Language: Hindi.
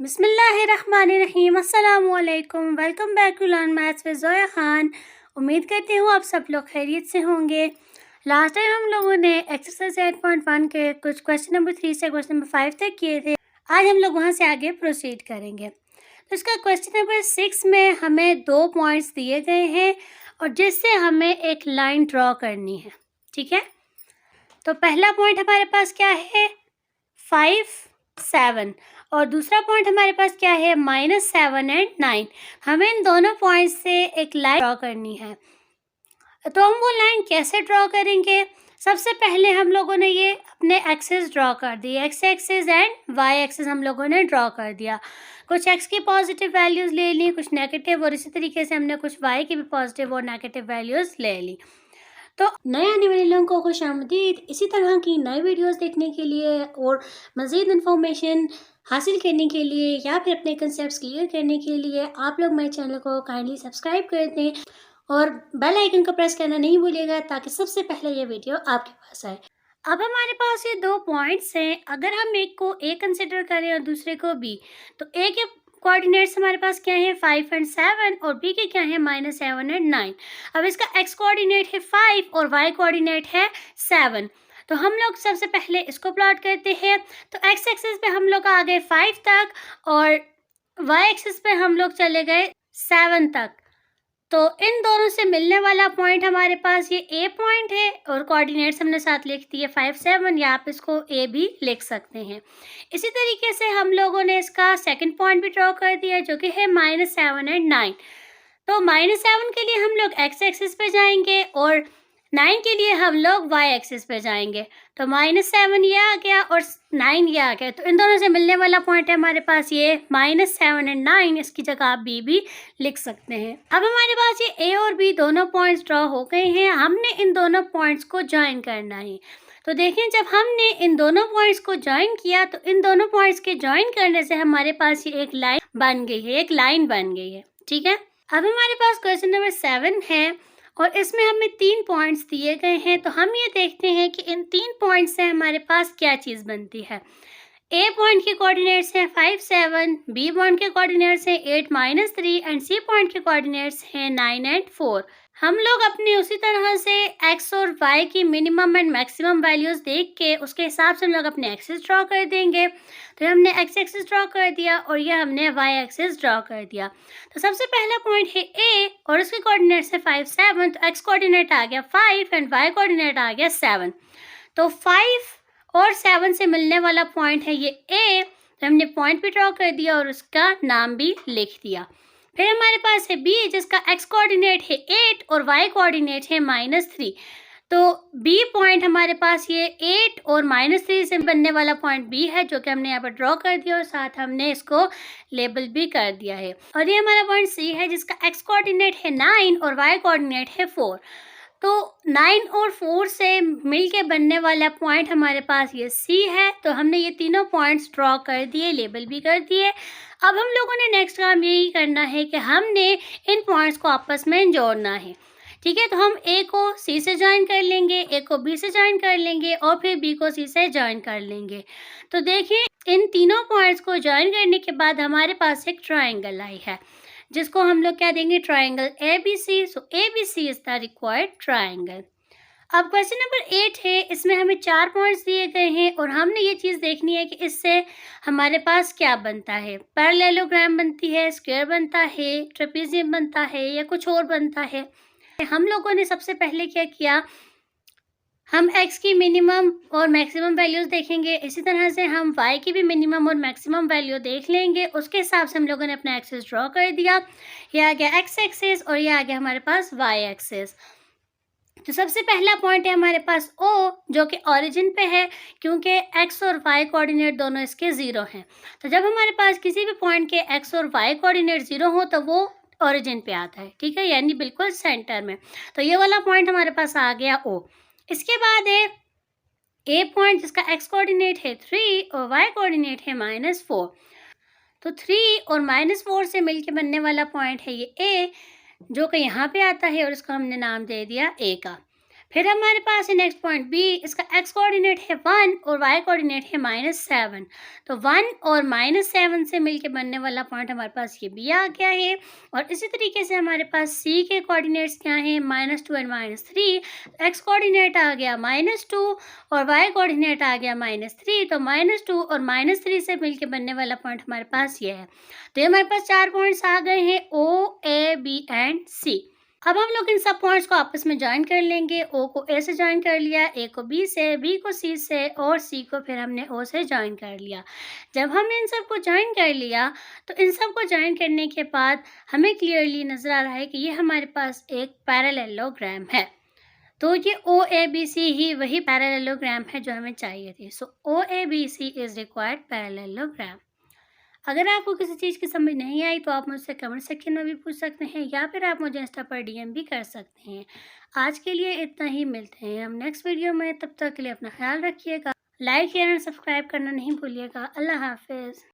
बिस्मिल्लाहिर्रहमानिर्रहीम। अस्सलामुअलैकुम। Welcome back to learn maths with Zoya Khan. उम्मीद करती हूँ आप सब लोग खैरियत से होंगे। लास्ट टाइम हम लोगों ने एक्सरसाइज 8.1 के कुछ क्वेश्चन नंबर 3 से क्वेश्चन नंबर 5 तक किए थे। आज हम लोग वहाँ से आगे प्रोसीड करेंगे। तो इसका क्वेश्चन नंबर 6 में हमें 2 पॉइंट्स दिए गए हैं और जिससे हमें एक लाइन ड्रॉ करनी है। ठीक है, तो पहला पॉइंट हमारे पास क्या है, 5, 7, और दूसरा पॉइंट हमारे पास क्या है, -7 एंड 9। हमें इन दोनों पॉइंट्स से एक लाइन ड्रॉ करनी है। तो हम वो लाइन कैसे ड्रॉ करेंगे? सबसे पहले हम लोगों ने ये अपने एक्सेस ड्रॉ कर दिए, x axes and y axes हम लोगों ने ड्रॉ कर दिया। कुछ एक्स की पॉजिटिव वैल्यूज़ ले ली, कुछ नेगेटिव, और इसी तरीके से हमने कुछ वाई की भी पॉजिटिव और नेगेटिव वैल्यूज़ ले ली। तो नए आने वाले लोगों को खुशामदीद। इसी तरह की नई वीडियोस देखने के लिए और मज़ीद इन्फॉर्मेशन हासिल करने के लिए या फिर अपने कंसेप्ट्स क्लियर करने के लिए आप लोग मेरे चैनल को काइंडली सब्सक्राइब कर दें और बेल आइकन को प्रेस करना नहीं भूलिएगा ताकि सबसे पहले ये वीडियो आपके पास आए। अब हमारे पास ये 2 पॉइंट्स हैं। अगर हम एक को ए कंसिडर करें और दूसरे को बी, तो ए के कोऑर्डिनेट्स हमारे पास क्या है, 5 एंड 7, और बी के क्या है, -7 एंड 9। अब इसका एक्स कोऑर्डिनेट है 5 और वाई कोऑर्डिनेट है 7। तो हम लोग सबसे पहले इसको प्लॉट करते हैं। तो एक्स एक्सिस पे हम लोग आ गए 5 तक और वाई एक्सिस पे हम लोग चले गए 7 तक। तो इन दोनों से मिलने वाला पॉइंट हमारे पास ये ए पॉइंट है और कोऑर्डिनेट्स हमने साथ लिख दिए 5, 7, या आप इसको ए भी लिख सकते हैं। इसी तरीके से हम लोगों ने इसका सेकंड पॉइंट भी ड्रॉ कर दिया जो कि है -7 एंड 9। तो -7 के लिए हम लोग एक्स एक्सिस पे जाएंगे और 9 के लिए हम लोग वाई एक्सिस पे जाएंगे। तो -7 ये आ गया और 9 ये आ गया। तो इन दोनों से मिलने वाला पॉइंट है हमारे पास ये -7 एंड 9। इसकी जगह आप बी भी लिख सकते हैं। अब हमारे पास ये ए और बी दोनों पॉइंट्स ड्रॉ हो गए हैं। हमने इन दोनों पॉइंट्स को ज्वाइन करना है। तो देखें, जब हमने इन दोनों पॉइंट्स को ज्वाइन किया तो इन दोनों पॉइंट्स के ज्वाइन करने से हमारे पास ये एक लाइन बन गई है, एक लाइन बन गई है। ठीक है, अब हमारे पास क्वेश्चन नंबर 7 है और इसमें हमें 3 पॉइंट्स दिए गए हैं। तो हम ये देखते हैं कि इन 3 पॉइंट्स से हमारे पास क्या चीज़ बनती है। ए पॉइंट के कोऑर्डिनेट्स हैं 5, 7, बी पॉइंट के कोऑर्डिनेट्स हैं 8, -3, एंड सी पॉइंट के कोऑर्डिनेट्स हैं 9 एंड 4। हम लोग अपनी उसी तरह से एक्स और वाई की मिनिमम एंड मैक्सिमम वैल्यूज़ देख के उसके हिसाब से हम लोग अपने एक्सेस ड्रॉ कर देंगे। तो हमने एक्स एक्सिस ड्रॉ कर दिया और ये हमने वाई एक्सिस ड्रॉ कर दिया। तो सबसे पहला पॉइंट है ए और उसके कोऑर्डिनेट्स है 5, 7। तो एक्स कोऑर्डिनेट आ गया 5 एंड वाई कोऑर्डिनेट आ गया 7। तो 5 और 7 से मिलने वाला पॉइंट है ये ए। तो हमने पॉइंट भी ड्रॉ कर दिया और उसका नाम भी लिख दिया। फिर हमारे पास है बी जिसका एक्स कोऑर्डिनेट है 8 और वाई कोऑर्डिनेट है -3। तो बी पॉइंट हमारे पास ये 8 और -3 से बनने वाला पॉइंट बी है जो कि हमने यहाँ पर ड्रॉ कर दिया और साथ हमने इसको लेबल भी कर दिया है। और ये हमारा पॉइंट सी है जिसका एक्स कोऑर्डिनेट है 9 और वाई कोऑर्डिनेट है 4। तो 9 और 4 से मिलके बनने वाला पॉइंट हमारे पास ये सी है। तो हमने ये तीनों पॉइंट्स ड्रॉ कर दिए, लेबल भी कर दिए। अब हम लोगों ने नेक्स्ट काम यही करना है कि हमने इन पॉइंट्स को आपस में जोड़ना है। ठीक है, तो हम ए को सी से ज्वाइन कर लेंगे, ए को बी से ज्वाइन कर लेंगे और फिर बी को सी से ज्वाइन कर लेंगे। तो देखिए, इन तीनों पॉइंट्स को ज्वाइन करने के बाद हमारे पास एक ट्राइंगल आई है जिसको हम लोग क्या देंगे, triangle ABC। So ABC is the required triangle. अब क्वेश्चन नंबर 8 है, इसमें हमें 4 पॉइंट्स दिए गए हैं और हमने ये चीज़ देखनी है कि इससे हमारे पास क्या बनता है। पैरेललोग्राम बनती है, स्क्वायर बनता है, ट्रेपेजियम बनता है या कुछ और बनता है। हम लोगों ने सबसे पहले क्या किया, हम x की मिनिमम और मैक्सिमम वैल्यूज़ देखेंगे। इसी तरह से हम y की भी मिनिमम और मैक्सिमम वैल्यू देख लेंगे। उसके हिसाब से हम लोगों ने अपना एक्सेस ड्रॉ कर दिया। ये आ गया x एक्सेस और ये आ गया हमारे पास y एक्सेस। तो सबसे पहला पॉइंट है हमारे पास O जो कि ओरिजिन पे है क्योंकि x और y कोऑर्डिनेट दोनों इसके 0 हैं। तो जब हमारे पास किसी भी पॉइंट के x और y कोऑर्डिनेट 0 हो तो वो ओरिजिन पे आता है। ठीक है, यानी बिल्कुल सेंटर में। तो ये वाला पॉइंट हमारे पास आ गया O। इसके बाद है ए पॉइंट जिसका एक्स कोऑर्डिनेट है 3 और वाई कोऑर्डिनेट है -4। तो 3 और -4 से मिलके बनने वाला पॉइंट है ये ए जो कि यहाँ पे आता है और इसको हमने नाम दे दिया ए का। फिर हमारे पास है नेक्स्ट पॉइंट बी, इसका एक्स कोऑर्डिनेट है 1 और वाई कोऑर्डिनेट है -7। तो 1 और -7 से मिलके बनने वाला पॉइंट हमारे पास ये बी आ गया है। और इसी तरीके से हमारे पास सी के कोऑर्डिनेट्स क्या हैं, -2 एंड -3। एक्स कोऑर्डिनेट आ गया -2 और वाई कोऑर्डिनेट आ गया -3। तो -2 और -3 से मिलके बनने वाला पॉइंट हमारे पास ये है। तो ये हमारे पास 4 पॉइंट्स आ गए हैं, ओ, ए, बी एंड सी। अब हम लोग इन सब पॉइंट्स को आपस में ज्वाइन कर लेंगे। ओ को ए से ज्वाइन कर लिया, ए को बी से, बी को सी से और सी को फिर हमने ओ से ज्वाइन कर लिया। जब हमने इन सब को ज्वाइन कर लिया तो इन सब को ज्वाइन करने के बाद हमें क्लियरली नज़र आ रहा है कि ये हमारे पास एक पैरेललोग्राम है। तो ये ओ ए बी सी ही वही पैरेललोग्राम है जो हमें चाहिए थी। So O A B C is required parallelogram. अगर आपको किसी चीज़ की समझ नहीं आई तो आप मुझसे कमेंट सेक्शन में भी पूछ सकते हैं या फिर आप मुझे इंस्टा पर डीएम भी कर सकते हैं। आज के लिए इतना ही, मिलते हैं हम नेक्स्ट वीडियो में। तब तक के लिए अपना ख्याल रखिएगा। लाइक शेयर एंड सब्सक्राइब करना नहीं भूलिएगा। अल्लाह हाफिज़।